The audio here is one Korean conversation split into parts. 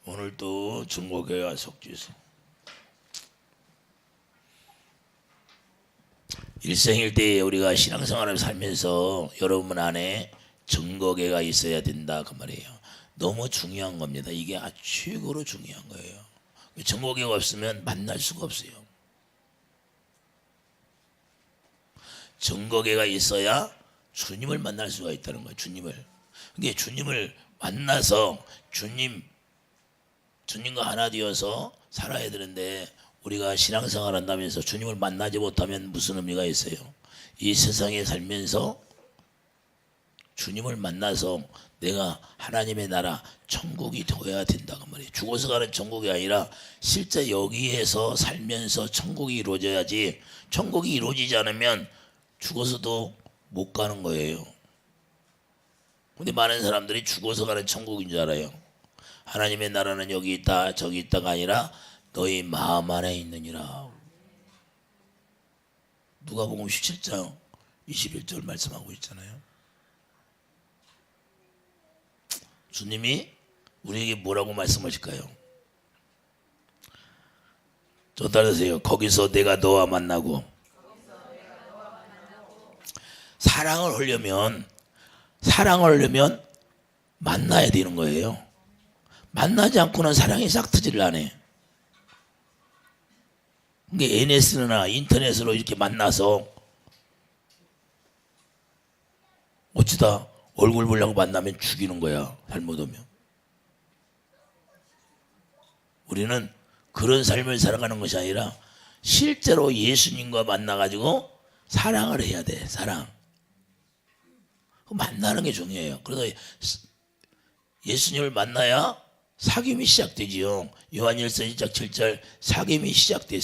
오늘도 중고교회와 속주소 일생일대에 우리가 신앙생활을 살면서 여러분 안에 증거계가 있어야 된다 그 말이에요. 너무 중요한 겁니다. 이게 아주 최고로 중요한 거예요. 증거계가 없으면 만날 수가 없어요. 증거계가 있어야 주님을 만날 수가 있다는 거예요. 주님을. 그게 주님을 만나서 주님과 하나 되어서 살아야 되는데 우리가 신앙생활 한다면서 주님을 만나지 못하면 무슨 의미가 있어요? 이 세상에 살면서 주님을 만나서 내가 하나님의 나라 천국이 되어야 된다고 말이에요. 죽어서 가는 천국이 아니라 실제 여기에서 살면서 천국이 이루어져야지, 천국이 이루어지지 않으면 죽어서도 못 가는 거예요. 근데 많은 사람들이 죽어서 가는 천국인 줄 알아요. 하나님의 나라는 여기 있다 저기 있다가 아니라 너희 마음 안에 있느니라. 누가복음 17장 21절 말씀하고 있잖아요. 주님이 우리에게 뭐라고 말씀하실까요? 저 따르세요. 거기서 내가 너와 만나고. 사랑을 하려면 만나야 되는 거예요. 만나지 않고는 사랑이 싹트지를 않아. 그게 NS나 인터넷으로 이렇게 만나서 어쩌다 얼굴 보려고 만나면 죽이는 거야. 잘못하면. 우리는 그런 삶을 살아가는 것이 아니라 실제로 예수님과 만나가지고 사랑을 해야 돼. 사랑. 만나는 게 중요해요. 그래서 예수님을 만나야 사귐이 시작되지요. 요한일서 1장 7절 사귐이 시작돼.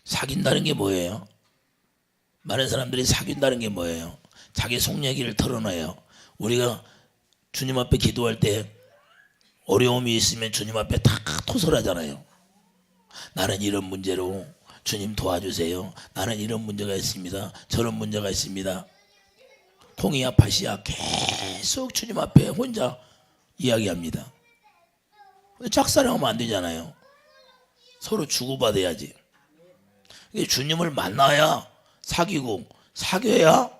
사귄다는 게 뭐예요? 많은 사람들이 사귄다는 게 뭐예요? 자기 속 얘기를 털어놔요. 우리가 주님 앞에 기도할 때 어려움이 있으면 주님 앞에 다 토설하잖아요. 나는 이런 문제로 주님 도와주세요. 나는 이런 문제가 있습니다. 저런 문제가 있습니다. 콩이야 팥이야 계속 주님 앞에 혼자 이야기합니다. 짝사랑하면 안 되잖아요. 서로 주고받아야지. 주님을 만나야 사귀고 사귀어야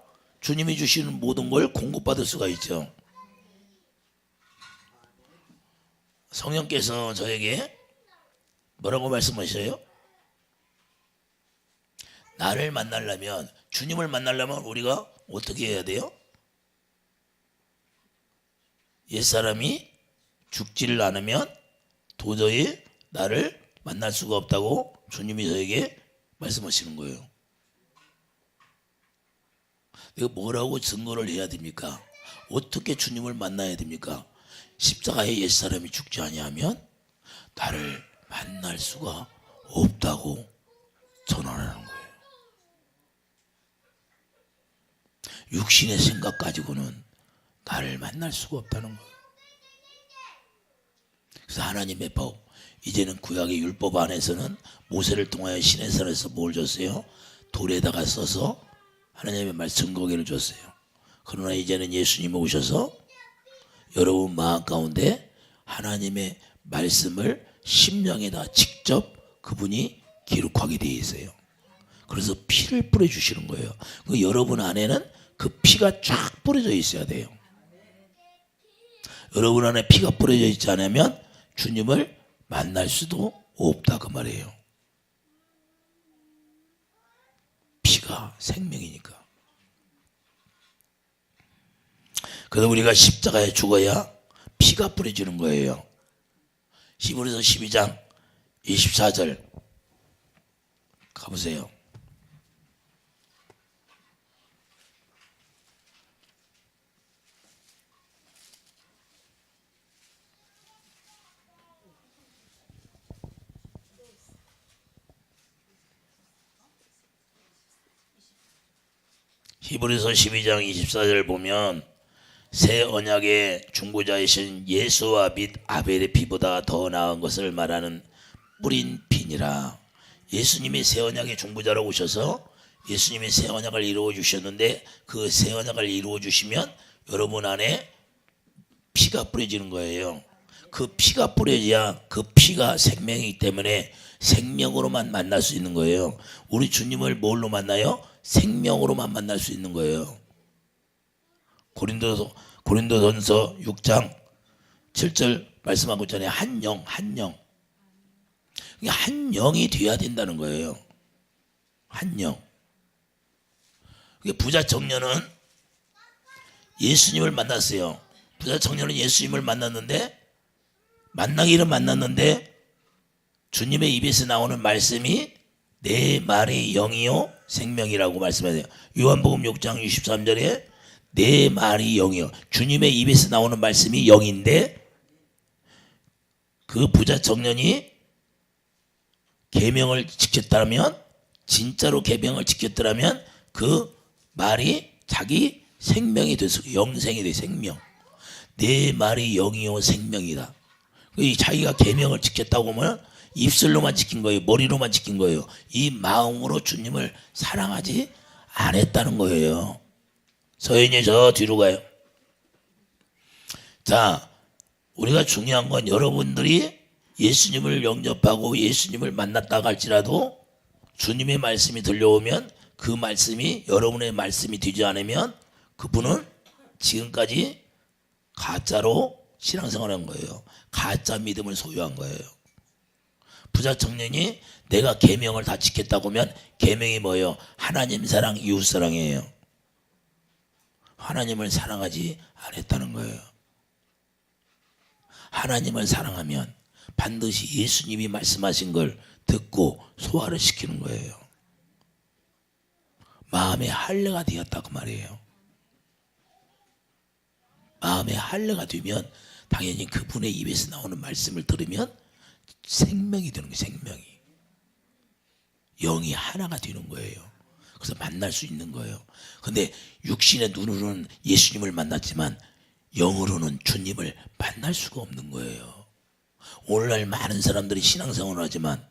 주님이 주시는 모든 걸 공급받을 수가 있죠. 성령께서 저에게 뭐라고 말씀하셔요? 나를 만나려면, 주님을 만나려면 우리가 어떻게 해야 돼요? 옛사람이 죽지를 않으면 도저히 나를 만날 수가 없다고 주님이 저에게 말씀하시는 거예요. 내가 뭐라고 증거를 해야 됩니까? 어떻게 주님을 만나야 됩니까? 십자가에 옛사람이 죽지 아니하면 나를 만날 수가 없다고 전하는 거예요. 육신의 생각 가지고는 나를 만날 수가 없다는 거예요. 그래서 하나님의 법, 이제는 구약의 율법 안에서는 모세를 통하여 시내산에서 뭘 줬어요? 돌에다가 써서 하나님의 말씀 증거계를 줬어요. 그러나 이제는 예수님이 오셔서 여러분 마음 가운데 하나님의 말씀을 심령에다 직접 그분이 기록하게 되어 있어요. 그래서 피를 뿌려주시는 거예요. 여러분 안에는 그 피가 쫙 뿌려져 있어야 돼요. 여러분 안에 피가 뿌려져 있지 않으면 주님을 만날 수도 없다 그 말이에요. 피가 생명이니까. 그래서 우리가 십자가에 죽어야 피가 뿌려지는 거예요. 히브리서 12장 24절 가보세요. 히브리서 12장 24절 보면 새 언약의 중보자이신 예수와 및 아벨의 피보다 더 나은 것을 말하는 뿌린 피니라. 예수님이 새 언약의 중보자로 오셔서 예수님이 새 언약을 이루어 주셨는데 그 새 언약을 이루어 주시면 여러분 안에 피가 뿌려지는 거예요. 그 피가 뿌려져야 그 피가 생명이기 때문에 생명으로만 만날 수 있는 거예요. 우리 주님을 뭘로 만나요? 생명으로만 만날 수 있는 거예요. 고린도전서 6장 7절 말씀하고 전에 한 영. 한 영이 돼야 된다는 거예요. 한 영. 부자 청년은 예수님을 만났어요. 부자 청년은 예수님을 만났는데 주님의 입에서 나오는 말씀이 내 말이 영이요 생명이라고 말씀하세요. 요한복음 6장 63절에 내 말이 영이요. 주님의 입에서 나오는 말씀이 영인데 그 부자 청년이 계명을 지켰다면, 진짜로 계명을 지켰더라면 그 말이 자기 생명이 돼서 영생이 돼. 생명. 내 말이 영이요 생명이다. 자기가 계명을 지켰다고 하면 입술로만 지킨 거예요. 머리로만 지킨 거예요. 이 마음으로 주님을 사랑하지 않았다는 거예요. 서연이 저 뒤로 가요. 자, 우리가 중요한 건 여러분들이 예수님을 영접하고 예수님을 만났다 할지라도 주님의 말씀이 들려오면 그 말씀이 여러분의 말씀이 되지 않으면 그분은 지금까지 가짜로 신앙생활한 거예요. 가짜 믿음을 소유한 거예요. 부자 청년이 내가 계명을 다 지켰다고 하면 계명이 뭐예요? 하나님 사랑, 이웃 사랑이에요. 하나님을 사랑하지 않았다는 거예요. 하나님을 사랑하면 반드시 예수님이 말씀하신 걸 듣고 소화를 시키는 거예요. 마음의 할례가 되었다고 말이에요. 마음의 할례가 되면 당연히 그분의 입에서 나오는 말씀을 들으면 생명이 되는 거예요. 생명이. 영이 하나가 되는 거예요. 그래서 만날 수 있는 거예요. 근데 육신의 눈으로는 예수님을 만났지만 영으로는 주님을 만날 수가 없는 거예요. 오늘날 많은 사람들이 신앙생활을 하지만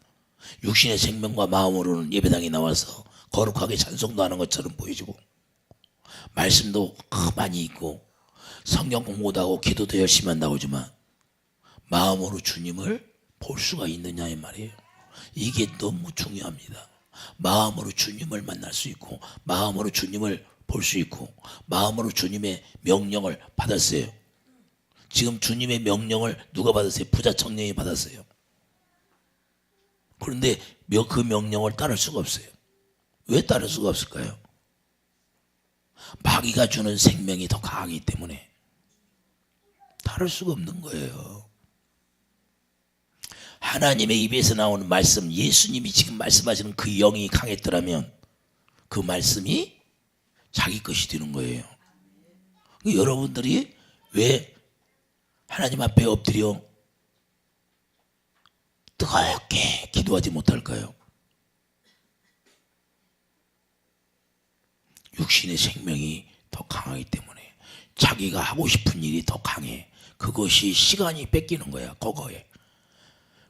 육신의 생명과 마음으로는 예배당에 나와서 거룩하게 찬송도 하는 것처럼 보이고 말씀도 많이 있고 성경 공부도 하고 기도도 열심히 한다고 하지만 마음으로 주님을 볼 수가 있느냐 이 말이에요. 이게 너무 중요합니다. 마음으로 주님을 만날 수 있고 마음으로 주님을 볼 수 있고 마음으로 주님의 명령을 받았어요. 지금 주님의 명령을 누가 받았어요? 부자 청년이 받았어요. 그런데 그 명령을 따를 수가 없어요. 왜 따를 수가 없을까요? 마귀가 주는 생명이 더 강하기 때문에 따를 수가 없는 거예요. 하나님의 입에서 나오는 말씀, 예수님이 지금 말씀하시는 그 영이 강했더라면 그 말씀이 자기 것이 되는 거예요. 여러분들이 왜 하나님 앞에 엎드려 뜨겁게 기도하지 못할까요? 육신의 생명이 더 강하기 때문에 자기가 하고 싶은 일이 더 강해. 그것이 시간이 뺏기는 거야.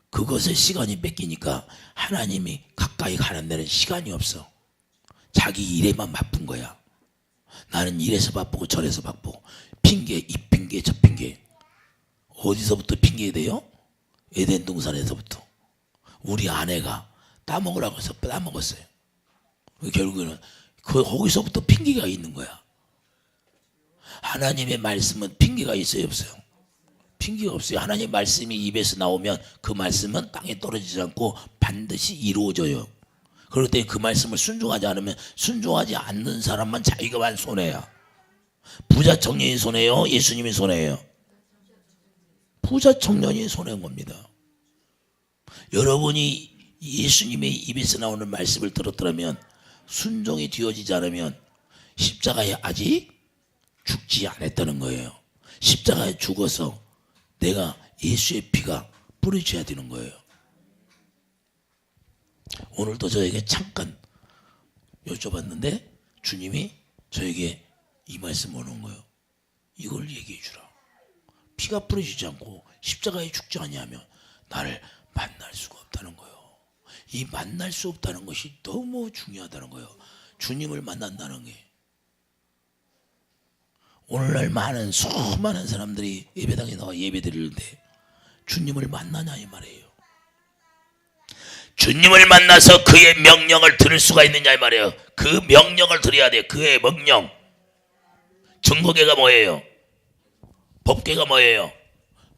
그것에 시간이 뺏기니까 하나님이 가까이 가는 데는 시간이 없어. 자기 일에만 바쁜 거야. 나는 이래서 바쁘고 저래서 바쁘고 핑계, 이 핑계, 저 핑계. 어디서부터 핑계돼요? 에덴 동산에서부터. 우리 아내가 따먹으라고 해서 따먹었어요. 결국에는 거기서부터 핑계가 있는 거야. 하나님의 말씀은 핑계가 있어요, 없어요? 핑계가 없어요. 하나님의 말씀이 입에서 나오면 그 말씀은 땅에 떨어지지 않고 반드시 이루어져요. 그럴 때 그 말씀을 순종하지 않으면 순종하지 않는 사람만 자기가만 손해야. 부자 청년이 손해요? 예수님이 손해요? 부자 청년이 손해인 겁니다. 여러분이 예수님의 입에서 나오는 말씀을 들었더라면 순종이 되어지지 않으면 십자가에 아직 죽지 않았다는 거예요. 십자가에 죽어서 내가 예수의 피가 뿌려져야 되는 거예요. 오늘도 저에게 잠깐 여쭤봤는데 주님이 저에게 이 말씀 오는 거예요. 이걸 얘기해 주라. 피가 뿌려지지 않고 십자가에 죽지 아니하면 나를 만날 수가 없다는 거예요. 이 만날 수 없다는 것이 너무 중요하다는 거예요. 주님을 만난다는 게. 오늘날 많은 수많은 사람들이 예배당에 나와 예배드리는데 주님을 만나냐 이 말이에요. 주님을 만나서 그의 명령을 들을 수가 있느냐 이 말이에요. 그 명령을 들어야 돼. 그의 명령. 증거계가 뭐예요? 법계가 뭐예요?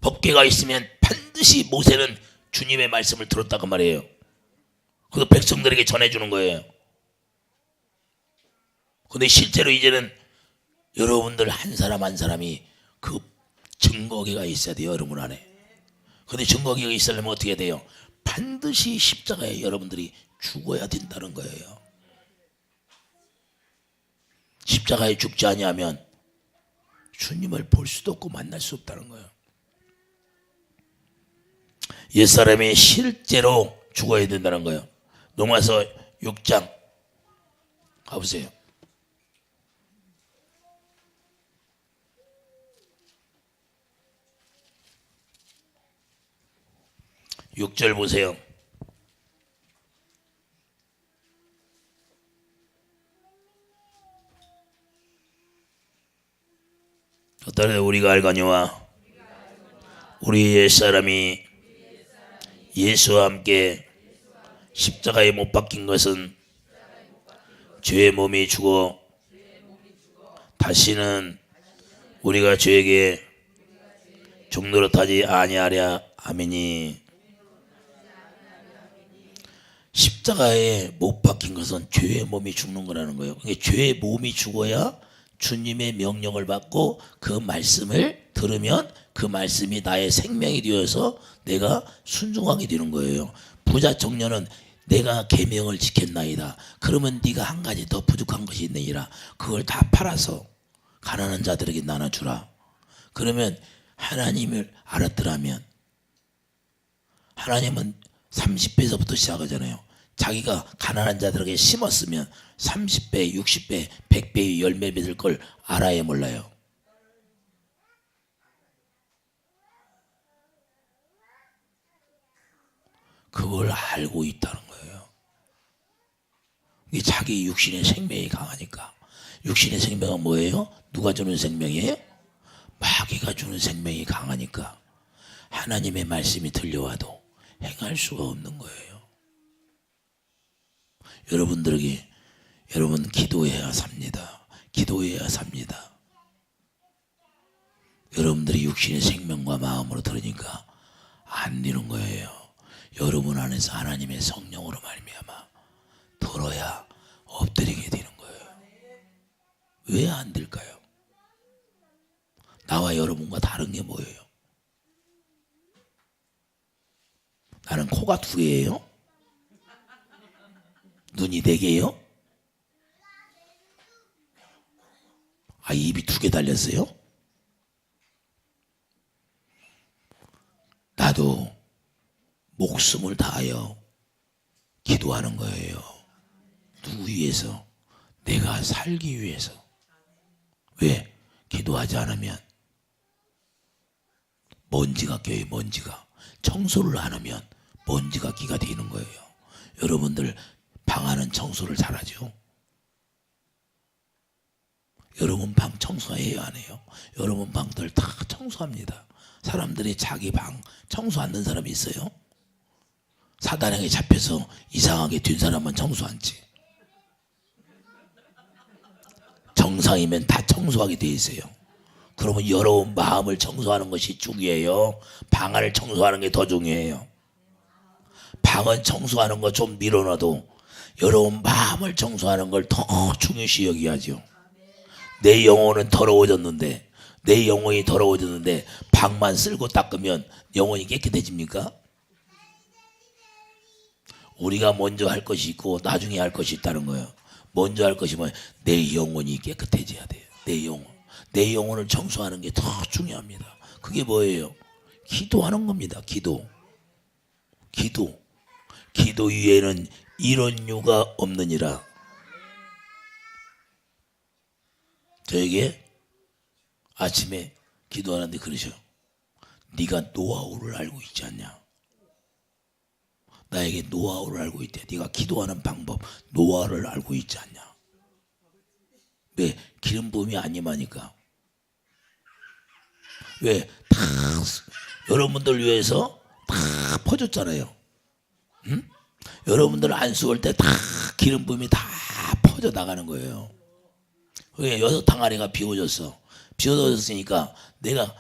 법계가 있으면 반드시 모세는 주님의 말씀을 들었다고 말이에요. 그 백성들에게 전해주는 거예요. 근데 실제로 이제는 여러분들 한 사람 한 사람이 그 증거계가 있어야 돼요. 여러분 안에. 근데 증거계가 있으려면 어떻게 돼요? 반드시 십자가에 여러분들이 죽어야 된다는 거예요. 십자가에 죽지 아니하면 주님을 볼 수도 없고 만날 수 없다는 거예요. 옛사람이 실제로 죽어야 된다는 거예요. 로마서 6장 가보세요. 6절 보세요. 어떠하되 우리가 알거니와 우리 옛사람이 예수와 함께 십자가에 못 박힌 것은 죄의 몸이 죽어 다시는 우리가 죄에게 종노릇하지 아니하랴. 아멘이. 십자가에 못 박힌 것은 죄의 몸이 죽는 거라는 거예요. 그러니까 죄의 몸이 죽어야 주님의 명령을 받고 그 말씀을 들으면 그 말씀이 나의 생명이 되어서 내가 순종하게 되는 거예요. 부자 청년은 내가 계명을 지켰나이다. 그러면 네가 한 가지 더 부족한 것이 있느니라. 그걸 다 팔아서 가난한 자들에게 나눠주라. 그러면 하나님을 알았더라면, 하나님은 30배에서부터 시작하잖아요. 자기가 가난한 자들에게 심었으면 30배, 60배, 100배의 열매 맺을 걸 알아야 몰라요. 그걸 알고 있다는 거예요. 이게 자기 육신의 생명이 강하니까. 육신의 생명은 뭐예요? 누가 주는 생명이에요? 마귀가 주는 생명이 강하니까 하나님의 말씀이 들려와도 행할 수가 없는 거예요. 여러분들에게, 여러분 기도해야 삽니다. 기도해야 삽니다. 여러분들이 육신의 생명과 마음으로 들으니까 안 되는 거예요. 여러분 안에서 하나님의 성령으로 말미암아 들어야 엎드리게 되는 거예요. 왜 안 될까요? 나와 여러분과 다른 게 뭐예요? 나는 코가 2개예요? 눈이 4개예요? 아, 입이 2개 달렸어요? 나도 목숨을 다하여 기도하는 거예요. 누구 위해서? 내가 살기 위해서. 왜? 기도하지 않으면 먼지가 껴요. 먼지가. 청소를 안 하면 먼지가 끼가 되는 거예요. 여러분들 방 안은 청소를 잘하죠? 여러분 방 청소해요, 안 해요? 여러분 방들 다 청소합니다. 사람들이 자기 방 청소 안 하는 사람이 있어요? 사단에게 잡혀서 이상하게 된 사람은 청소 안 지. 정상이면 다 청소하게 돼 있어요. 그러면 여러분 마음을 청소하는 것이 중요해요? 방안을 청소하는 게 더 중요해요? 방은 청소하는 거 좀 밀어놔도 여러분 마음을 청소하는 걸 더 중요시 여겨야죠. 내 영혼은 더러워졌는데, 내 영혼이 더러워졌는데 방만 쓸고 닦으면 영혼이 깨끗해집니까? 우리가 먼저 할 것이 있고 나중에 할 것이 있다는 거예요. 먼저 할 것이 뭐예요? 내 영혼이 깨끗해져야 돼요. 내 영혼. 내 영혼을 청소하는 게 더 중요합니다. 그게 뭐예요? 기도하는 겁니다. 기도. 기도. 기도 위에는 이런 유가 없느니라. 저에게 아침에 기도하는데 그러셔. 네가 노하우를 알고 있지 않냐? 나에게 노하우를 알고 있대. 네가 기도하는 방법, 노하우를 알고 있지 않냐? 왜? 기름 부음이 안 임하니까. 왜? 다 여러분들 위해서 다 퍼졌잖아요. 응? 여러분들 안수할 때 다 기름 부음이 다 퍼져 나가는 거예요. 왜? 6항아리가 비워졌어. 비워졌으니까 내가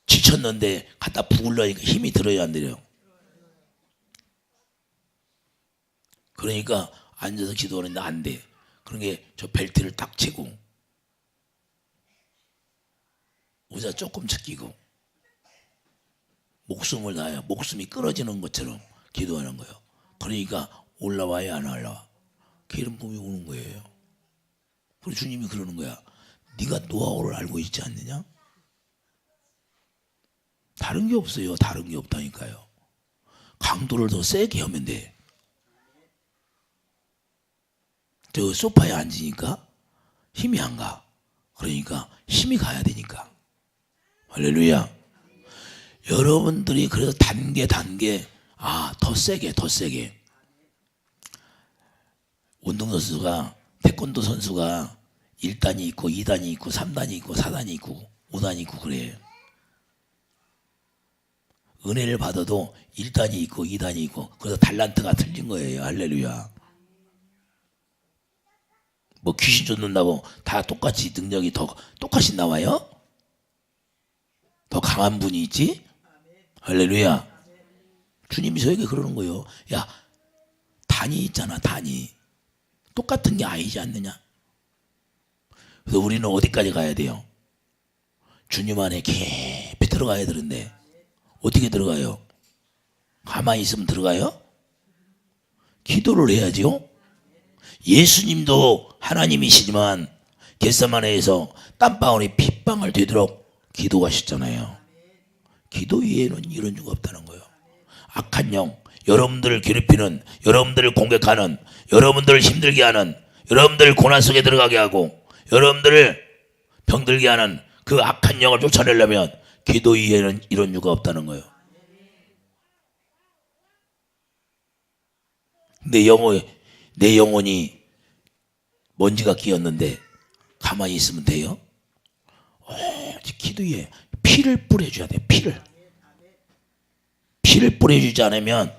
지쳤는데 갖다 부으려니까 힘이 들어야 안 들어요. 그러니까 앉아서 기도하는데 안 돼. 그런 게 저 벨트를 딱 채고 의자 조금 제끼고 목숨을 다해요. 목숨이 끊어지는 것처럼 기도하는 거예요. 그러니까 올라와야 안 올라와. 기름 부음이 오는 거예요. 그리고 주님이 그러는 거야. 네가 노하우를 알고 있지 않느냐? 다른 게 없어요. 다른 게 없다니까요. 강도를 더 세게 하면 돼. 저 소파에 앉으니까 힘이 안 가. 그러니까 힘이 가야 되니까. 할렐루야. 여러분들이 그래서 단계 더 세게 운동선수가 태권도 선수가 1단이 있고 2단이 있고 3단이 있고 4단이 있고 5단이 있고 그래요. 은혜를 받아도 1단이 있고 2단이 있고 그래서 달란트가 틀린 거예요. 할렐루야. 뭐 귀신 쫓는다고 다 똑같이 능력이 더 똑같이 나와요? 더 강한 분이 있지? 할렐루야. 주님이 저에게 그러는 거예요. 야, 단이 있잖아. 단이 똑같은 게 아니지 않느냐? 그래서 우리는 어디까지 가야 돼요? 주님 안에 깊이 들어가야 되는데 어떻게 들어가요? 가만히 있으면 들어가요? 기도를 해야지요. 예수님도 하나님이시지만 겟세마네에서 땀방울이 핏방울 되도록 기도하셨잖아요. 기도 이외에는 이런 줄 없다는 거예요. 악한 영, 여러분들을 괴롭히는, 여러분들을 공격하는, 여러분들을 힘들게 하는, 여러분들을 고난 속에 들어가게 하고 여러분들을 병들게 하는 그 악한 영을 쫓아내려면 기도 이외에는 이런 유가 없다는 거예요. 내 영혼이 먼지가 끼었는데 가만히 있으면 돼요? 기도에 피를 뿌려줘야 돼. 피를 뿌려주지 않으면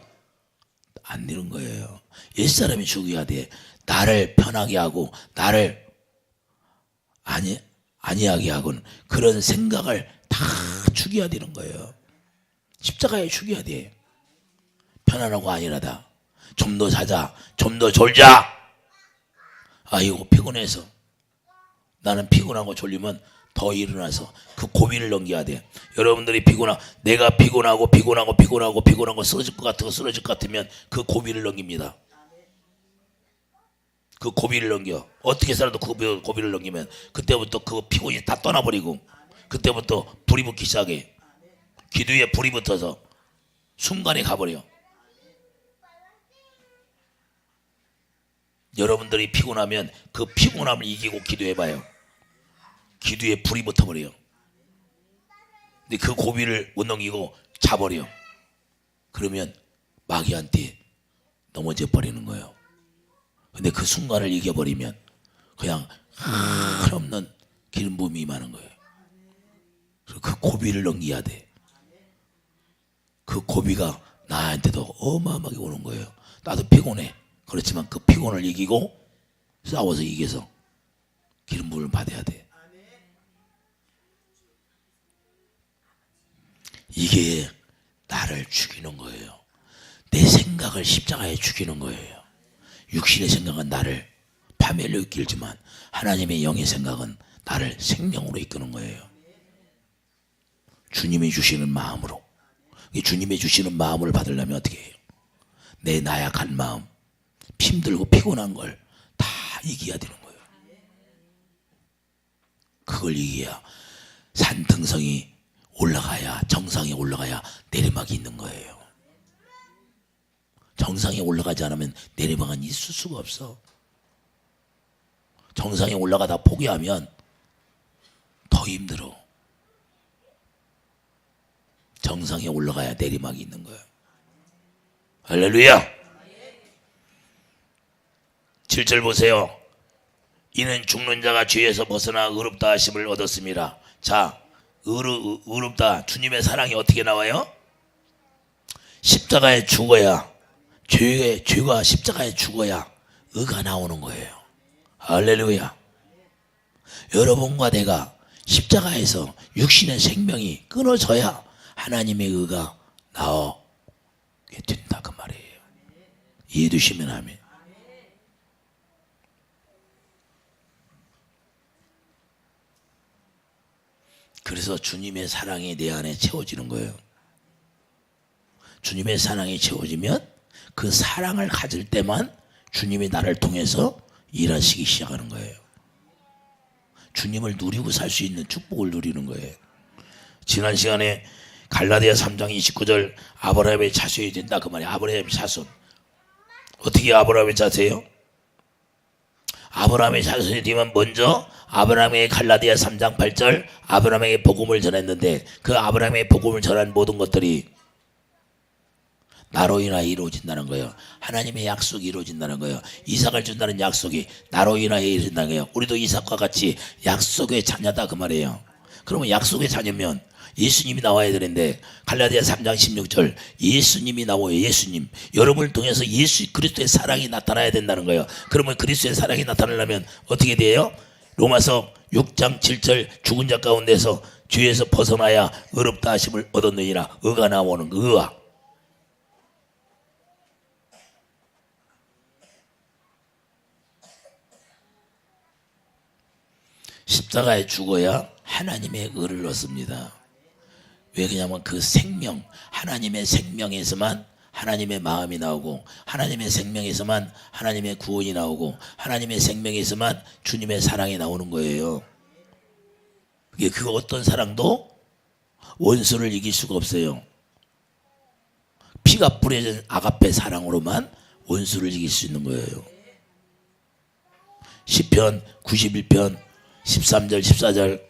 안 되는 거예요. 옛사람이 죽여야 돼. 나를 편하게 하고 나를 아니하게 하고는 그런 생각을 다 죽여야 되는 거예요. 십자가에 죽여야 돼. 편안하고 안일하다. 좀 더 자자. 좀 더 졸자. 아이고 피곤해서. 나는 피곤하고 졸리면 더 일어나서 그 고비를 넘겨야 돼. 여러분들이 내가 피곤하고 쓰러질 것 같으면 그 고비를 넘깁니다. 그 고비를 넘겨. 어떻게 살아도 그 고비를 넘기면 그때부터 그 피곤이 다 떠나버리고 그때부터 불이 붙기 시작해. 기도에 불이 붙어서 순간에 가버려. 여러분들이 피곤하면 그 피곤함을 이기고 기도해봐요. 기도에 불이 붙어버려요. 근데 그 고비를 못 넘기고 자버려. 그러면 마귀한테 넘어져 버리는 거예요. 근데 그 순간을 이겨버리면 그냥 한없는 기름 부음이 임하는 거예요. 그래서 그 고비를 넘겨야 돼. 그 고비가 나한테도 어마어마하게 오는 거예요. 나도 피곤해. 그렇지만 그 피곤을 이기고 싸워서 이겨서 기름 부음을 받아야 돼. 이게 나를 죽이는 거예요. 내 생각을 십자가에 죽이는 거예요. 육신의 생각은 나를 파멸로 이끌지만 하나님의 영의 생각은 나를 생명으로 이끄는 거예요. 주님이 주시는 마음으로. 주님이 주시는 마음을 받으려면 어떻게 해요? 내 나약한 마음, 힘들고 피곤한 걸 다 이겨야 되는 거예요. 그걸 이겨야 산등성이 올라가야, 정상에 올라가야 내리막이 있는 거예요. 정상에 올라가지 않으면 내리막은 있을 수가 없어. 정상에 올라가다 포기하면 더 힘들어. 정상에 올라가야 내리막이 있는 거예요. 할렐루야. 7절 보세요. 이는 죽는 자가 죄에서 벗어나 의롭다 하심을 얻었습니다. 자, 의롭다. 주님의 사랑이 어떻게 나와요? 십자가에 죽어야, 죄가 십자가에 죽어야 의가 나오는 거예요. 할렐루야. 여러분과 내가 십자가에서 육신의 생명이 끊어져야 하나님의 의가 나오게 된다 그 말이에요. 이해해 주시면 아멘. 그래서 주님의 사랑이 내 안에 채워지는 거예요. 주님의 사랑이 채워지면 그 사랑을 가질 때만 주님이 나를 통해서 일하시기 시작하는 거예요. 주님을 누리고 살 수 있는 축복을 누리는 거예요. 지난 시간에 갈라디아 3장 29절 아브라함의 자손이 된다 그 말이에요. 아브라함의 자손. 어떻게 아브라함의 자손이에요? 아브라함의 자손이 되면 먼저 아브라함의 갈라디아 3장 8절 아브라함에게 복음을 전했는데 그 아브라함의 복음을 전한 모든 것들이 나로 인하여 이루어진다는 거예요. 하나님의 약속이 이루어진다는 거예요. 이삭을 준다는 약속이 나로 인하여 이루어진다는 거예요. 우리도 이삭과 같이 약속의 자녀다 그 말이에요. 그러면 약속의 자녀면 예수님이 나와야 되는데 갈라디아 3장 16절 예수님이 나와요. 예수님. 여러분을 통해서 예수 그리스도의 사랑이 나타나야 된다는 거예요. 그러면 그리스도의 사랑이 나타나려면 어떻게 돼요? 로마서 6장 7절 죽은 자 가운데서 죄에서 벗어나야 의롭다 하심을 얻었느니라. 의가 나오는 그 의와 십자가에 죽어야 하나님의 의를 얻습니다. 왜 그러냐면 그 생명, 하나님의 생명에서만 하나님의 마음이 나오고 하나님의 생명에서만 하나님의 구원이 나오고 하나님의 생명에서만 주님의 사랑이 나오는 거예요. 그 어떤 사랑도 원수를 이길 수가 없어요. 피가 뿌려진 아가페 사랑으로만 원수를 이길 수 있는 거예요. 시편 91편 13절 14절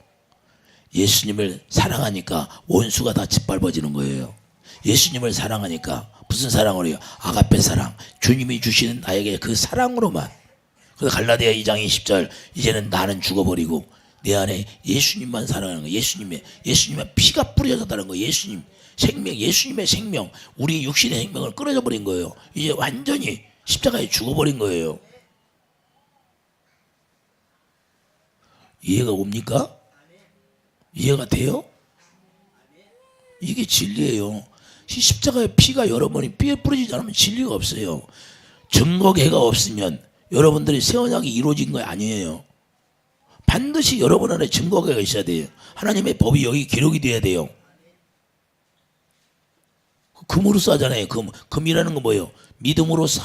예수님을 사랑하니까 원수가 다 짓밟아지는 거예요. 예수님을 사랑하니까 무슨 사랑을 해요? 아가페 사랑. 주님이 주시는 나에게 그 사랑으로만. 그래서 갈라디아 2장 20절 이제는 나는 죽어버리고 내 안에 예수님만 사랑하는 거예요. 예수님의 피가 뿌려졌다는 거예요. 예수님 생명, 예수님의 생명, 우리 육신의 생명을 끊어져 버린 거예요. 이제 완전히 십자가에 죽어버린 거예요. 이해가 옵니까? 이해가 돼요? 이게 진리예요. 십자가의 피가 여러분이 피에 뿌려지지 않으면 진리가 없어요. 증거계가 없으면 여러분들이 새 언약이 이루어진 거 아니에요. 반드시 여러분 안에 증거계가 있어야 돼요. 하나님의 법이 여기 기록이 돼야 돼요. 금으로 싸잖아요. 금이라는 건 뭐예요? 믿음으로 싹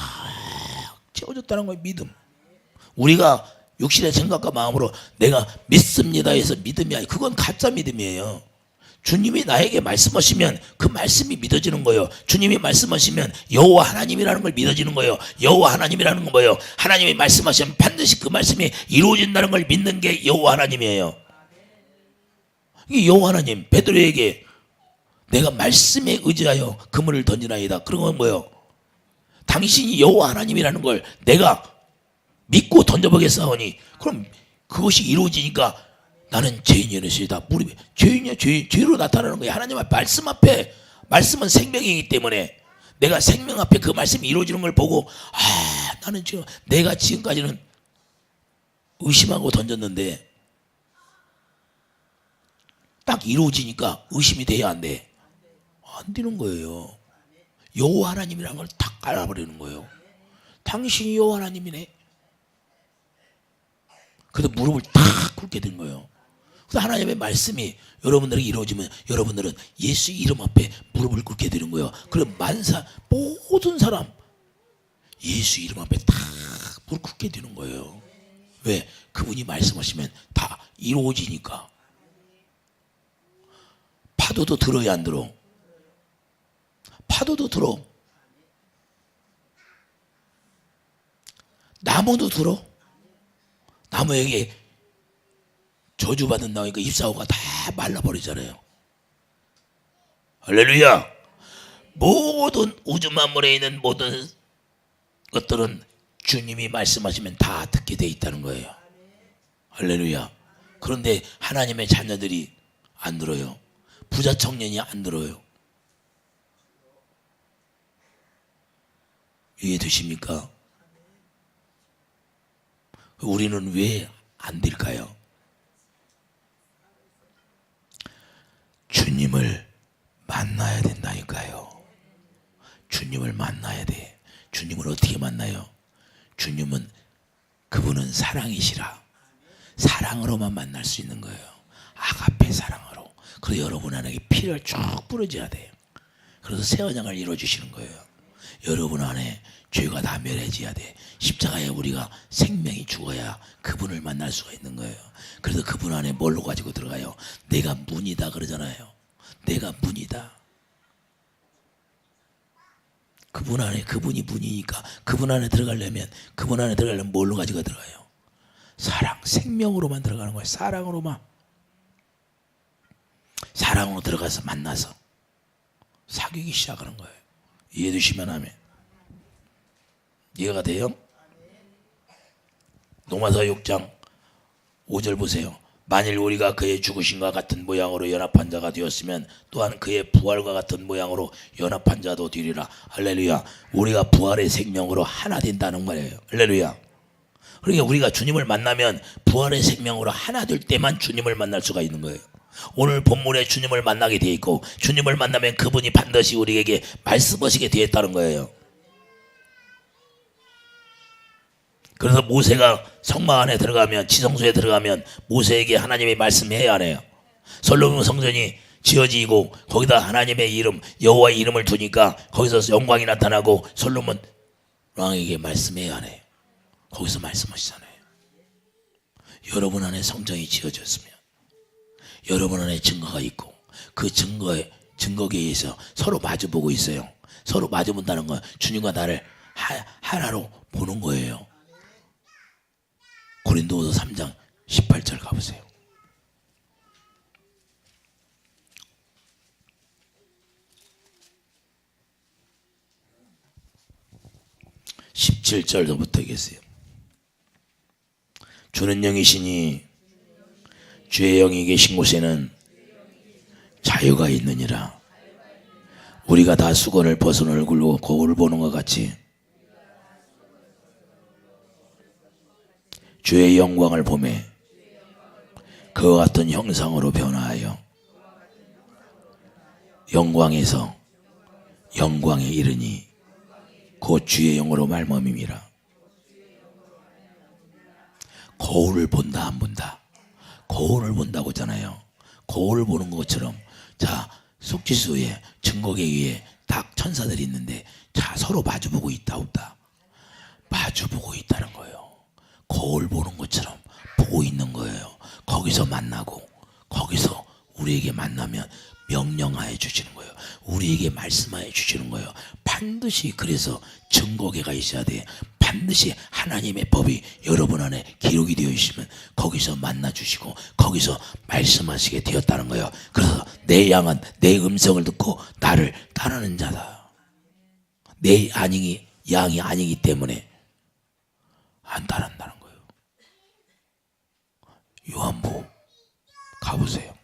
채워졌다는 거예요. 믿음. 우리가 육신의 생각과 마음으로 내가 믿습니다 해서 믿음이 아니에요. 그건 가짜 믿음이에요. 주님이 나에게 말씀하시면 그 말씀이 믿어지는 거예요. 주님이 말씀하시면 여호와 하나님이라는 걸 믿어지는 거예요. 여호와 하나님이라는 건 뭐예요? 하나님이 말씀하시면 반드시 그 말씀이 이루어진다는 걸 믿는 게 여호와 하나님이에요. 이 여호와 하나님, 베드로에게 내가 말씀에 의지하여 그물을 던지나이다. 그런 건 뭐예요? 당신이 여호와 하나님이라는 걸 내가 믿고 던져보겠사오니 그럼 그것이 이루어지니까 나는 죄인이었으리다. 무릎에 죄인이야. 죄로 나타나는 거야. 하나님 앞에 말씀 앞에 말씀은 생명이기 때문에 내가 생명 앞에 그 말씀이 이루어지는 걸 보고 나는 지금 내가 지금까지는 의심하고 던졌는데 딱 이루어지니까 의심이 돼야 안 돼. 안 되는 거예요. 여호와 하나님이라는 걸 딱 알아버리는 거예요. 당신이 여호와 하나님이네. 그래서 무릎을 탁 꿇게 된 거예요. 그래서 하나님의 말씀이 여러분들에게 이루어지면 여러분들은 예수 이름 앞에 무릎을 꿇게 되는 거예요. 그럼 모든 사람 예수 이름 앞에 다 무릎 꿇게 되는 거예요. 왜? 그분이 말씀하시면 다 이루어지니까. 파도도 들어야 안 들어? 파도도 들어. 나무도 들어. 나무에게 저주받은 나무니까 잎사귀가 다 말라버리잖아요. 할렐루야. 모든 우주 만물에 있는 모든 것들은 주님이 말씀하시면 다 듣게 돼 있다는 거예요. 할렐루야. 그런데 하나님의 자녀들이 안 들어요. 부자 청년이 안 들어요. 이해되십니까? 우리는 왜 안 될까요? 주님을 만나야 된다니까요. 주님을 만나야 돼. 주님을 어떻게 만나요? 주님은 그분은 사랑이시라. 사랑으로만 만날 수 있는 거예요. 아가페 사랑으로. 그래서 여러분 안에 피를 쭉 뿌려줘야 돼요. 그래서 새 언약을 이루어주시는 거예요. 여러분 안에 죄가 다 멸해져야 돼. 십자가에 우리가 생명이 죽어야 그분을 만날 수가 있는 거예요. 그래서 그분 안에 뭘로 가지고 들어가요? 내가 문이다 그러잖아요. 내가 문이다. 그분 안에, 그분이 문이니까 그분 안에 들어가려면 뭘로 가지고 들어가요? 사랑, 생명으로만 들어가는 거예요. 사랑으로만. 사랑으로 들어가서 만나서 사귀기 시작하는 거예요. 이해되시면 하면. 이해가 돼요? 로마서 6장 5절 보세요. 만일 우리가 그의 죽으심과 같은 모양으로 연합한 자가 되었으면 또한 그의 부활과 같은 모양으로 연합한 자도 되리라. 할렐루야. 우리가 부활의 생명으로 하나 된다는 거예요. 할렐루야. 그러니까 우리가 주님을 만나면 부활의 생명으로 하나 될 때만 주님을 만날 수가 있는 거예요. 오늘 본문에 주님을 만나게 되어 있고, 주님을 만나면 그분이 반드시 우리에게 말씀하시게 되어 있다는 거예요. 그래서 모세가 성막 안에 들어가면, 지성소에 들어가면 모세에게 하나님이 말씀해야 하네요. 솔로몬 성전이 지어지고 거기다 하나님의 이름, 여호와의 이름을 두니까 거기서 영광이 나타나고 솔로몬 왕에게 말씀해야 하네요. 거기서 말씀하시잖아요. 여러분 안에 성전이 지어졌으면 여러분 안에 증거가 있고, 그 증거에 의해서 서로 마주보고 있어요. 서로 마주본다는 건 주님과 나를 하나로 보는 거예요. 고린도후서 3장 18절 가보세요. (17절부터) 얘기했어요. 주는 영이시니 주의 영이 계신 곳에는 자유가 있느니라. 우리가 다 수건을 벗은 얼굴로 거울을 보는 것 같이 주의 영광을 보매 그와 같은 형상으로 변화하여 영광에서 영광에 이르니 곧 주의 영으로 말미암음이라. 거울을 본다 안 본다? 거울을 본다고 했잖아요. 거울을 보는 것처럼, 자, 속죄소에 증거계 위에 딱 천사들이 있는데, 자, 서로 마주보고 있다 없다? 마주보고 있다는 거예요. 거울 보는 것처럼 보고 있는 거예요. 거기서 만나고, 거기서 우리에게 만나면 명령하여 주시는 거예요. 우리에게 말씀하여 주시는 거예요. 반드시. 그래서 증거계가 있어야 돼. 반드시 하나님의 법이 여러분 안에 기록이 되어 있으면 거기서 만나 주시고 거기서 말씀하시게 되었다는 거예요. 그래서 내 양은 내 음성을 듣고 나를 따르는 자다. 내 양이 아니기 때문에 안 따른다는 거예요. 요한복음 가보세요.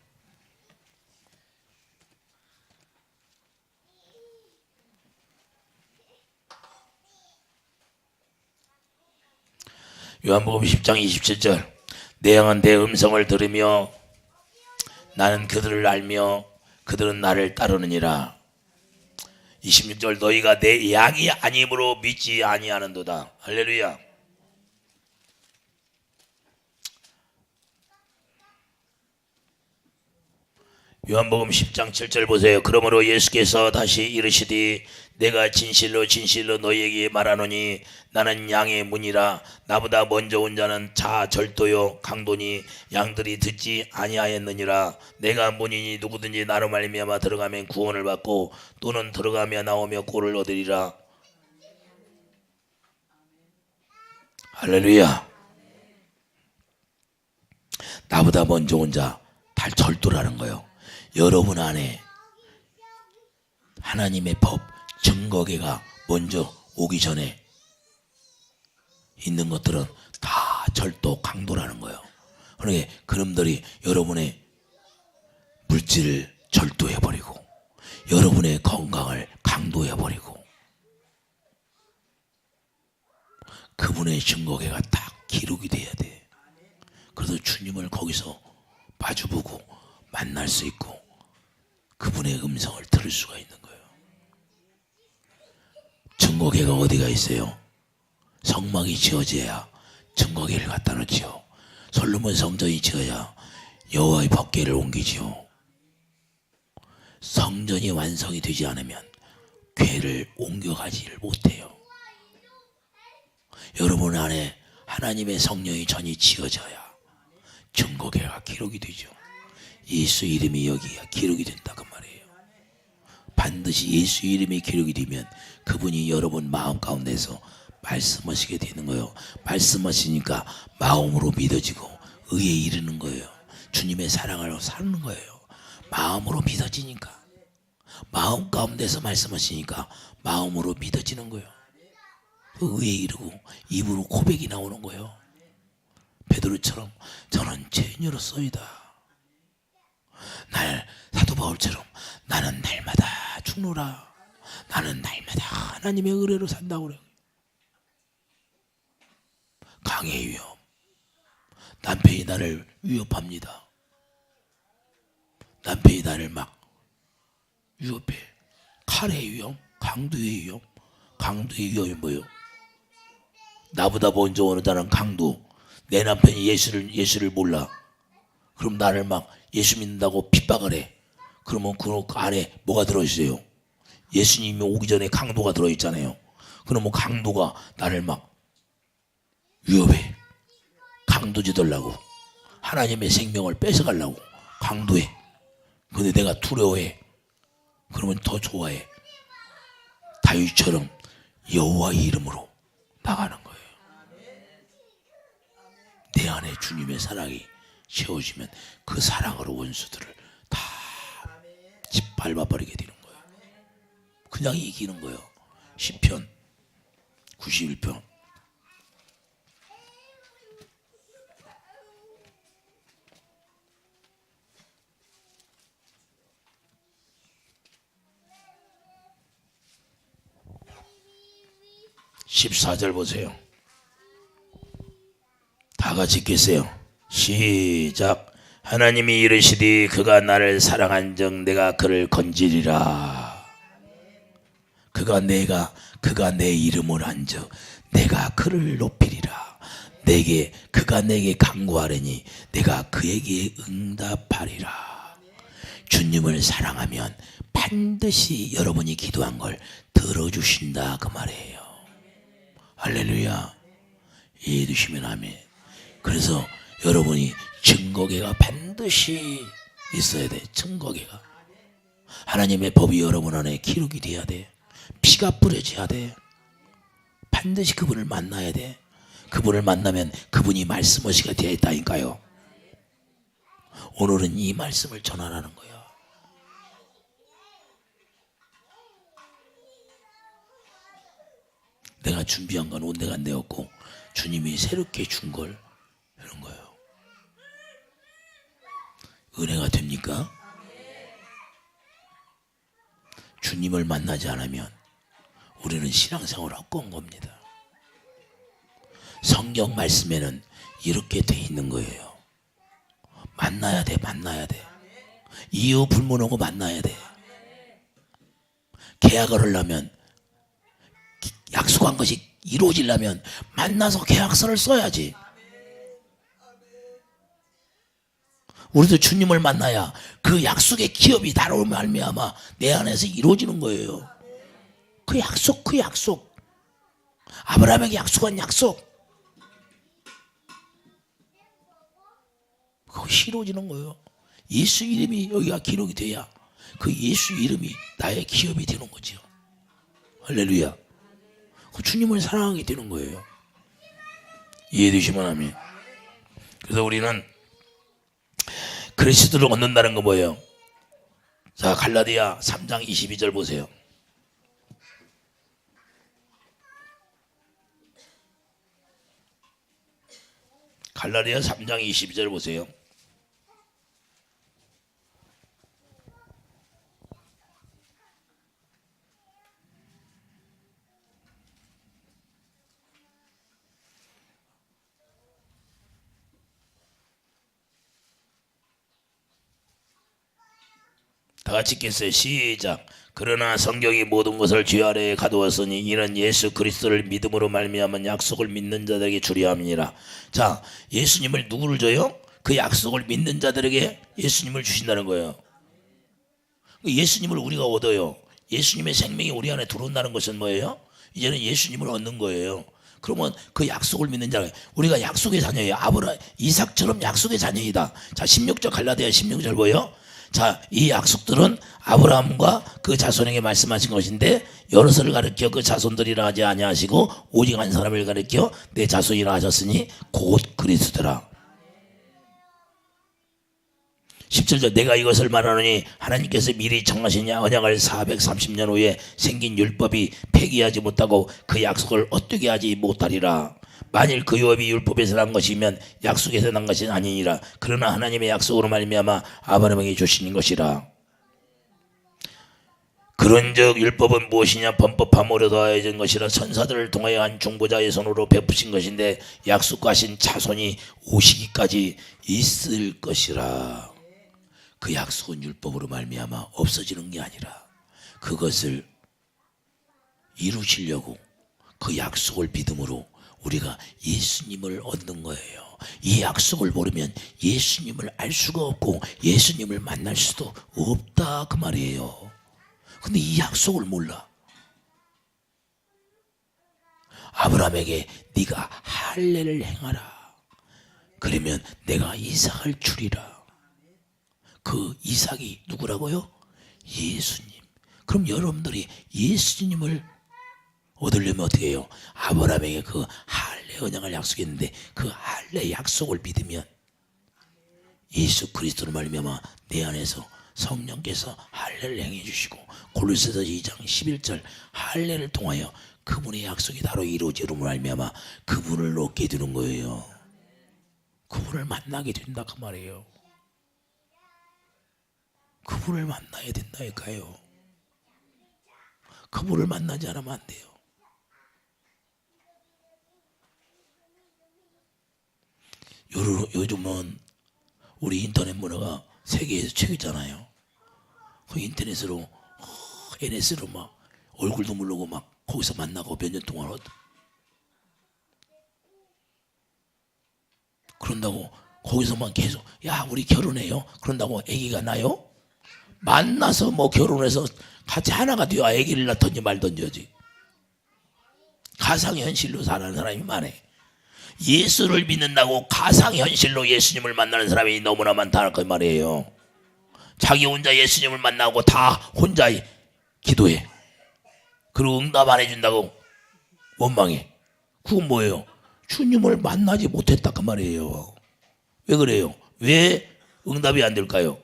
요한복음 10장 27절. 내 양은 내 음성을 들으며 나는 그들을 알며 그들은 나를 따르느니라. 26절. 너희가 내 양이 아님으로 믿지 아니하는도다. 할렐루야. 요한복음 10장 7절 보세요. 그러므로 예수께서 다시 이르시되 내가 진실로 진실로 너희에게 말하노니 나는 양의 문이라. 나보다 먼저 온 자는 자 절도요 강도니 양들이 듣지 아니하였느니라. 내가 문이니 누구든지 나로 말미암아 들어가면 구원을 받고 또는 들어가며 나오며 꼴을 얻으리라. 할렐루야. 나보다 먼저 온 자 다 절도라는 거예요. 여러분 안에 하나님의 법, 증거계가 먼저 오기 전에 있는 것들은 다 절도, 강도라는 거예요. 그러니까 그놈들이 여러분의 물질을 절도해버리고 여러분의 건강을 강도해버리고 그분의 증거계가 딱 기록이 돼야 돼. 그래서 주님을 거기서 마주보고 만날 수 있고 그분의 음성을 들을 수가 있는 거예요. 증거계가 어디가 있어요? 성막이 지어져야 증거계를 갖다 놓지요. 솔로몬 성전이 지어야 여호와의 법궤를 옮기지요. 성전이 완성이 되지 않으면 궤를 옮겨가지를 못해요. 여러분 안에 하나님의 성령이 전이 지어져야 증거계가 기록이 되죠. 예수 이름이 여기야 기록이 된다 그 말이에요. 반드시 예수 이름이 기록이 되면 그분이 여러분 마음 가운데서 말씀하시게 되는 거예요. 말씀하시니까 마음으로 믿어지고 의에 이르는 거예요. 주님의 사랑을 사는 거예요. 마음으로 믿어지니까 마음 가운데서 말씀하시니까 마음으로 믿어지는 거예요. 의에 이르고 입으로 고백이 나오는 거예요. 베드로처럼 저는 죄인으로서이다. 사도 바울처럼 나는 날마다 죽노라. 나는 날마다 하나님의 의뢰로 산다고 그래요. 강의 위험. 남편이 나를 위협합니다. 남편이 나를 막 위협해. 칼의 위험, 강도의 위험. 강도의 위험이 뭐예요? 나보다 먼저 오는 자는 강도. 내 남편이 예수를 몰라. 그럼 나를 막 예수 믿는다고 핍박을 해. 그러면 그 안에 뭐가 들어있어요? 예수님이 오기 전에 강도가 들어있잖아요. 그러면 강도가 나를 막 위협해. 강도짓하려고 하나님의 생명을 뺏어가려고 강도해. 근데 내가 두려워해. 그러면 더 좋아해. 다윗처럼 여호와의 이름으로 나가는 거예요. 내 안에 주님의 사랑이 채워지면 그 사랑으로 원수들을 다 짓밟아버리게 되는 거예요. 그냥 이기는 거예요. 시편 91편 14절 보세요. 다 같이 읽겠어요. 시작. 하나님이 이르시되 그가 나를 사랑한즉 내가 그를 건지리라. 그가 내 이름을 한즉 내가 그를 높이리라. 그가 내게 간구하려니 내가 그에게 응답하리라. 주님을 사랑하면 반드시 여러분이 기도한 걸 들어주신다 그 말이에요. 할렐루야. 이해해 주시면 아멘. 그래서 여러분이 증거계가 반드시 있어야 돼. 증거계가. 하나님의 법이 여러분 안에 기록이 돼야 돼. 피가 뿌려져야 돼. 반드시 그분을 만나야 돼. 그분을 만나면 그분이 말씀하시게 되어 있다니까요. 오늘은 이 말씀을 전하라는 거야. 내가 준비한 건 온데가 안 되었고 주님이 새롭게 준 걸 이런 거예요. 은혜가 됩니까? 주님을 만나지 않으면 우리는 신앙생활을 헛건 겁니다. 성경 말씀에는 이렇게 돼 있는 거예요. 만나야 돼. 이유 불문하고 만나야 돼. 계약을 하려면 약속한 것이 이루어지려면 만나서 계약서를 써야지. 우리도 주님을 만나야 그 약속의 기업이 나로 말미암아 내 안에서 이루어지는 거예요. 그 약속. 아브라함에게 약속한 약속. 그것이 이루어지는 거예요. 예수 이름이 여기가 기록이 돼야 그 예수 이름이 나의 기업이 되는 거죠. 할렐루야. 그 주님을 사랑하게 되는 거예요. 이해되시면 아멘. 그래서 우리는 그리스도를 얻는다는 거 뭐예요? 자, 갈라디아 3장 22절 보세요. 갈라디아 3장 22절 보세요. 다 같이 읽겠어요. 시작. 그러나 성경이 모든 것을 죄 아래에 가두었으니 이는 예수 그리스도를 믿음으로 말미암은 약속을 믿는 자들에게 주려 함이니라. 자, 예수님을 누구를 줘요? 그 약속을 믿는 자들에게 예수님을 주신다는 거예요. 예수님을 우리가 얻어요. 예수님의 생명이 우리 안에 들어온다는 것은 뭐예요? 이제는 예수님을 얻는 거예요. 그러면 그 약속을 믿는 자, 우리가 약속의 자녀예요. 아브라 이삭처럼 약속의 자녀이다. 자, 16절 갈라디아 16절 뭐예요? 자, 이 약속들은 아브라함과 그 자손에게 말씀하신 것인데 여럿을 가르쳐 그 자손들이라 하지 아니하시고 오직 한 사람을 가르쳐 내 자손이라 하셨으니 곧 그리스도라. 17절 내가 이것을 말하노니 하나님께서 미리 정하신 언약을 430년 후에 생긴 율법이 폐기하지 못하고 그 약속을 어떻게 하지 못하리라. 만일 그 율법이 율법에서 난 것이면 약속에서 난 것이 아니니라. 그러나 하나님의 약속으로 말미암아 아브라함에게 주신 것이라. 그런즉 율법은 무엇이냐? 범법함으로 더하여진 것이라. 천사들을 통하여 한 중보자의 손으로 베푸신 것인데 약속하신 자손이 오시기까지 있을 것이라. 그 약속은 율법으로 말미암아 없어지는 게 아니라 그것을 이루시려고 그 약속을 믿음으로 우리가 예수님을 얻는 거예요. 이 약속을 모르면 예수님을 알 수가 없고 예수님을 만날 수도 없다 그 말이에요. 근데 이 약속을 몰라. 아브라함에게 네가 할례를 행하라. 그러면 내가 이삭을 주리라. 그 이삭이 누구라고요? 예수님. 그럼 여러분들이 예수님을 얻으려면 어떻게 해요? 아브라함에게 그 할례 언약을 약속했는데 그 할례 약속을 믿으면 예수 그리스도로 말미암아 내 안에서 성령께서 할례를 행해 주시고 골로새서 2장 11절 할례를 통하여 그분의 약속이 바로 이루어지로 말미암아 그분을 얻게 되는 거예요. 그분을 만나게 된다 그 말이에요. 그분을 만나야 된다니까요. 그분을 만나지 않으면 안 돼요. 요즘은 우리 인터넷 문화가 세계에서 최고잖아요. 그 인터넷으로 NS로 막 얼굴도 모르고 막 거기서 만나고 몇 년 동안 그런다고 거기서만 계속 야 우리 결혼해요. 그런다고 아기가 나요? 만나서 뭐 결혼해서 같이 하나가 되어 아기를 낳던지 말던지 가상현실로 사는 사람이 많네. 예수를 믿는다고 가상현실로 예수님을 만나는 사람이 너무나 많다 그 말이에요. 자기 혼자 예수님을 만나고 다 혼자 기도해. 그리고 응답 안 해준다고 원망해. 그건 뭐예요? 주님을 만나지 못했다 그 말이에요. 왜 그래요? 왜 응답이 안 될까요?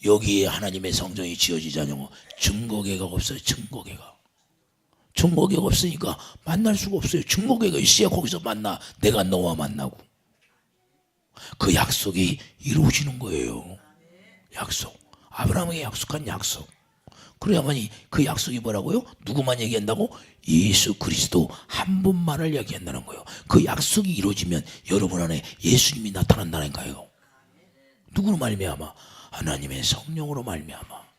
여기에 하나님의 성전이 지어지지 않냐고. 증거계가 없어요. 증거계가 없으니까 만날 수가 없어요. 증거계가 있어야 거기서 만나. 내가 너와 만나고 그 약속이 이루어지는 거예요. 약속. 아브라함에게 약속한 약속. 그래야만이 그 약속이 뭐라고요? 누구만 얘기한다고? 예수 그리스도 한 분만을 얘기한다는 거예요. 그 약속이 이루어지면 여러분 안에 예수님이 나타난다니까요. 누구로 말미암아? 하나님의 성령으로 말미암아.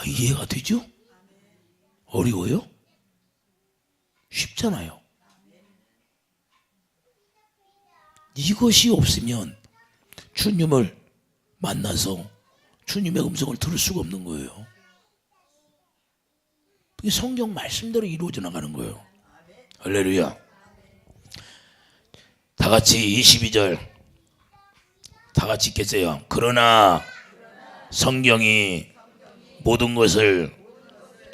이해가 되죠? 어려워요? 쉽잖아요. 이것이 없으면 주님을 만나서 주님의 음성을 들을 수가 없는 거예요. 그게 성경 말씀대로 이루어져 나가는 거예요. 할렐루야. 다 같이 22절 다 같이 읽겠어요. 그러나 성경이 모든 것을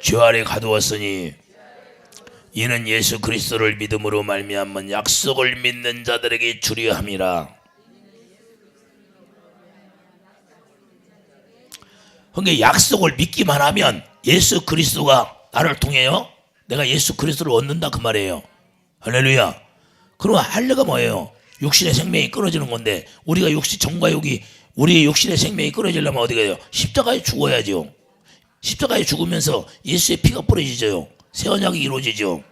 죄 아래 가두었으니 이는 예수 그리스도를 믿음으로 말미암은 약속을 믿는 자들에게 주려 함이라. 그러니까 약속을 믿기만 하면 예수 그리스도가 나를 통해요 내가 예수 그리스도를 얻는다 그 말이에요. 할렐루야. 그럼 할례가 뭐예요? 육신의 생명이 끊어지는 건데 우리가 정과 육이 우리의 육신의 생명이 끊어지려면 어떻게 해요? 십자가에 죽어야죠. 십자가에 죽으면서 예수의 피가 뿌려지죠. 새 언약이 이루어지죠.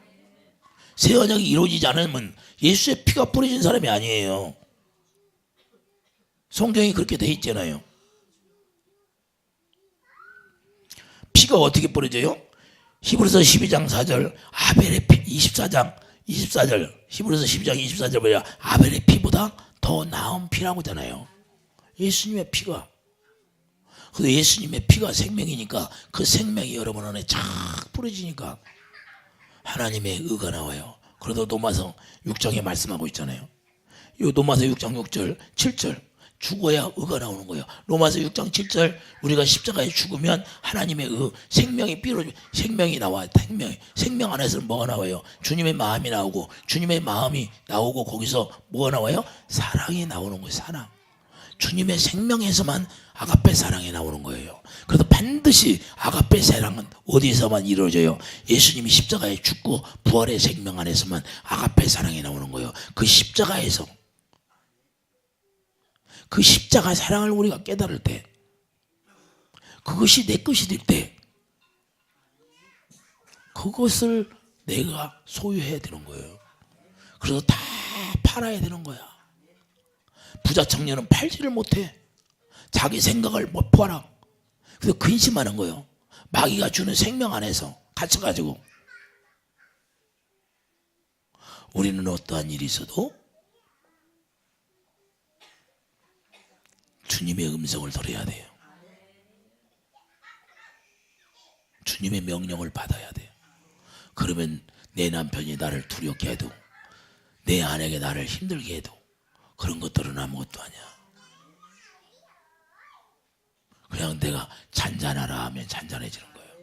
새 언약이 이루어지지 않으면 예수의 피가 뿌려진 사람이 아니에요. 성경이 그렇게 돼 있잖아요. 피가 어떻게 뿌려져요? 히브리서 12장 4절 아벨의 피 24장 24절 히브리서 12장 24절 뭐야? 아벨의 피보다 더 나은 피라고 하잖아요. 예수님의 피가. 그래서 예수님의 피가 생명이니까 그 생명이 여러분 안에 쫙 뿌려지니까 하나님의 의가 나와요. 그래도 로마서 6장에 말씀하고 있잖아요. 이 로마서 6장 6절 7절 죽어야 의가 나오는 거예요. 로마서 6장 7절 우리가 십자가에 죽으면 하나님의 의 생명이 생명이 나와요. 생명 안에서는 뭐가 나와요? 주님의 마음이 나오고 주님의 마음이 나오고 거기서 뭐가 나와요? 사랑이 나오는 거예요. 사랑. 주님의 생명에서만 아가페 사랑이 나오는 거예요. 그래서 반드시 아가페 사랑은 어디에서만 이루어져요? 예수님이 십자가에 죽고 부활의 생명 안에서만 아가페 사랑이 나오는 거예요. 그 십자가에서 그 십자가 사랑을 우리가 깨달을 때 그것이 내 것이 될 때 그것을 내가 소유해야 되는 거예요. 그래서 다 팔아야 되는 거야. 부자 청년은 팔지를 못해. 자기 생각을 못 팔아. 그래서 근심하는 거예요. 마귀가 주는 생명 안에서 갇혀가지고 우리는 어떠한 일이 있어도 주님의 음성을 들어야 돼요. 주님의 명령을 받아야 돼요. 그러면 내 남편이 나를 두렵게 해도 내 아내가 나를 힘들게 해도 그런 것들은 아무것도 아니야. 그냥 내가 잔잔하라 하면 잔잔해지는 거예요.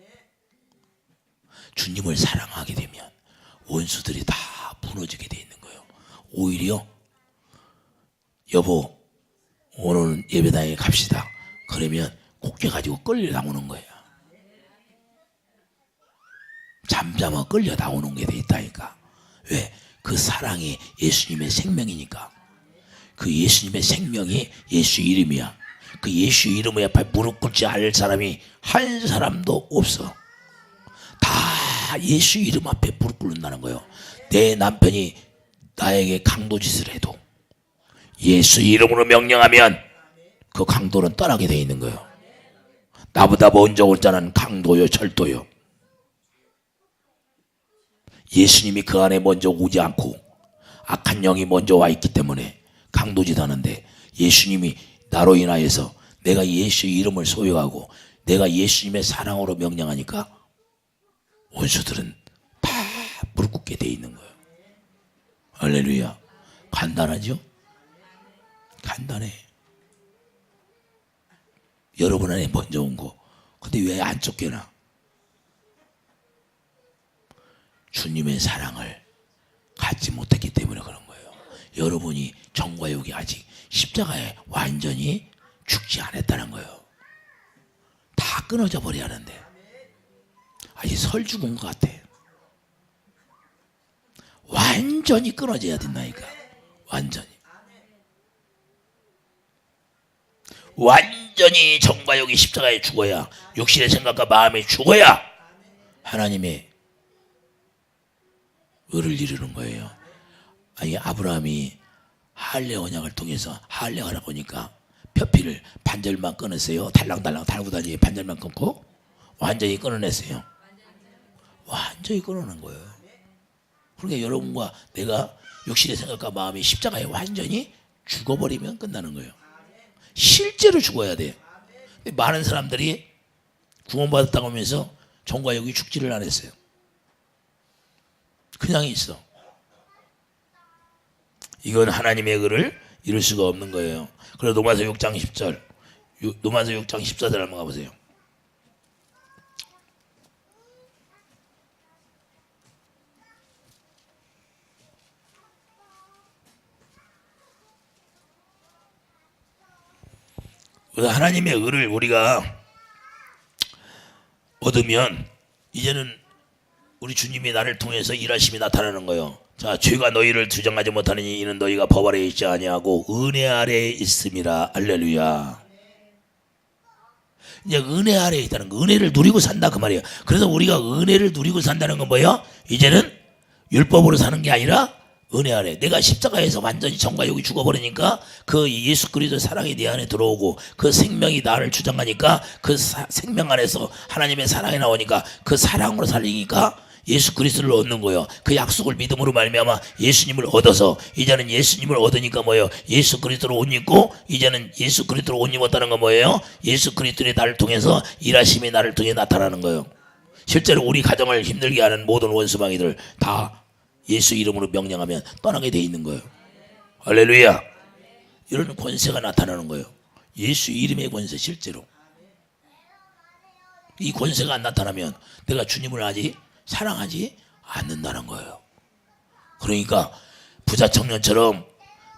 주님을 사랑하게 되면 원수들이 다 무너지게 돼 있는 거예요. 오히려 여보 오늘은 예배당에 갑시다. 그러면 곱게 끌려 나오는 거예요. 잠잠아 끌려 나오는 게 돼 있다니까. 왜? 그 사랑이 예수님의 생명이니까. 그 예수님의 생명이 예수 이름이야. 그 예수 이름 앞에 무릎 꿇지 않을 사람이 한 사람도 없어. 다 예수 이름 앞에 무릎 꿇는다는 거예요. 내 남편이 나에게 강도짓을 해도 예수 이름으로 명령하면 그 강도는 떠나게 돼 있는 거예요. 나보다 먼저 올 자는 강도요 절도요. 예수님이 그 안에 먼저 오지 않고 악한 영이 먼저 와 있기 때문에 강도짓 하는데 예수님이 나로 인하여서 내가 예수 이름을 소유하고 내가 예수님의 사랑으로 명령하니까 원수들은 다 무릎 꿇게 돼 있는 거예요. 할렐루야. 간단하죠? 간단해. 여러분 안에 먼저 온 거. 근데 왜 안 쫓겨나? 주님의 사랑을 갖지 못했기 때문에 그런 거예요. 여러분이 정과 욕이 아직 십자가에 완전히 죽지 않았다는 거예요. 다 끊어져 버려야 하는데 아직 설 죽은 것 같아. 완전히 끊어져야 된다니까. 완전히 정과 욕이 십자가에 죽어야, 육신의 생각과 마음이 죽어야 하나님의 의를 이루는 거예요. 아니 아브라함이 할례 언약을 통해서 할례하라고 하니까 표피를 반절만 끊었어요. 달랑달랑 달고 다니니 반절만 끊고 완전히 끊어냈어요. 완전히 끊어낸 거예요. 그러니까 여러분과 내가 육신의 생각과 마음이 십자가에 완전히 죽어버리면 끝나는 거예요. 실제로 죽어야 돼요. 근데 많은 사람들이 구원받았다고 하면서 정과 욕이 죽지를 않았어요. 그냥 있어. 이건 하나님의 의를 이룰 수가 없는 거예요. 그래서 로마서 6장 10절, 로마서 6장 14절 한번 가보세요. 하나님의 의를 우리가 얻으면 이제는 우리 주님이 나를 통해서 일하심이 나타나는 거예요. 자, 죄가 너희를 주장하지 못하느니 이는 너희가 법 아래에 있지 아니하고 은혜 아래에 있음이라. 할렐루야. 이제 은혜 아래에 있다는 거, 은혜를 누리고 산다 그 말이에요. 그래서 우리가 은혜를 누리고 산다는 건 뭐예요? 이제는 율법으로 사는 게 아니라 은혜 안에 내가 십자가에서 완전히 정과 육이 죽어버리니까 그 예수 그리스도의 사랑이 내 안에 들어오고 그 생명이 나를 주장하니까 그 생명 안에서 하나님의 사랑이 나오니까 그 사랑으로 살리니까 예수 그리스도를 얻는 거예요. 그 약속을 믿음으로 말미암아 예수님을 얻어서 이제는 예수님을 얻으니까 뭐예요? 예수 그리스도로 옷 입고 이제는 예수 그리스도로 옷 입었다는 건 뭐예요? 예수 그리스도의 나를 통해서 일하심이 나를 통해 나타나는 거예요. 실제로 우리 가정을 힘들게 하는 모든 원수마귀들 다 예수 이름으로 명령하면 떠나게 돼 있는 거예요. 할렐루야. 이런 권세가 나타나는 거예요. 예수 이름의 권세. 실제로 이 권세가 안 나타나면 내가 주님을 아직 사랑하지 않는다는 거예요. 그러니까 부자 청년처럼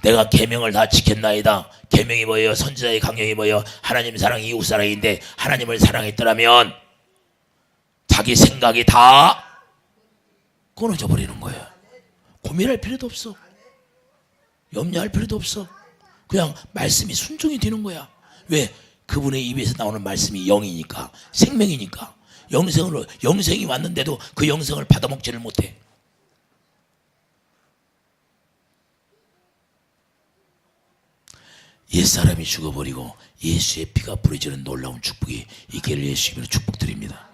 내가 계명을 다 지켰나이다. 계명이 뭐예요? 선지자의 강령이 뭐예요? 하나님 사랑 이웃 사랑인데 하나님을 사랑했더라면 자기 생각이 다 끊어져 버리는 거예요. 고민할 필요도 없어. 염려할 필요도 없어. 그냥 말씀이 순종이 되는 거야. 왜? 그분의 입에서 나오는 말씀이 영이니까, 생명이니까. 영생이 왔는데도 그 영생을 받아먹지를 못해. 옛사람이 죽어버리고 예수의 피가 뿌려지는 놀라운 축복이 있기를 예수 이름으로 축복드립니다.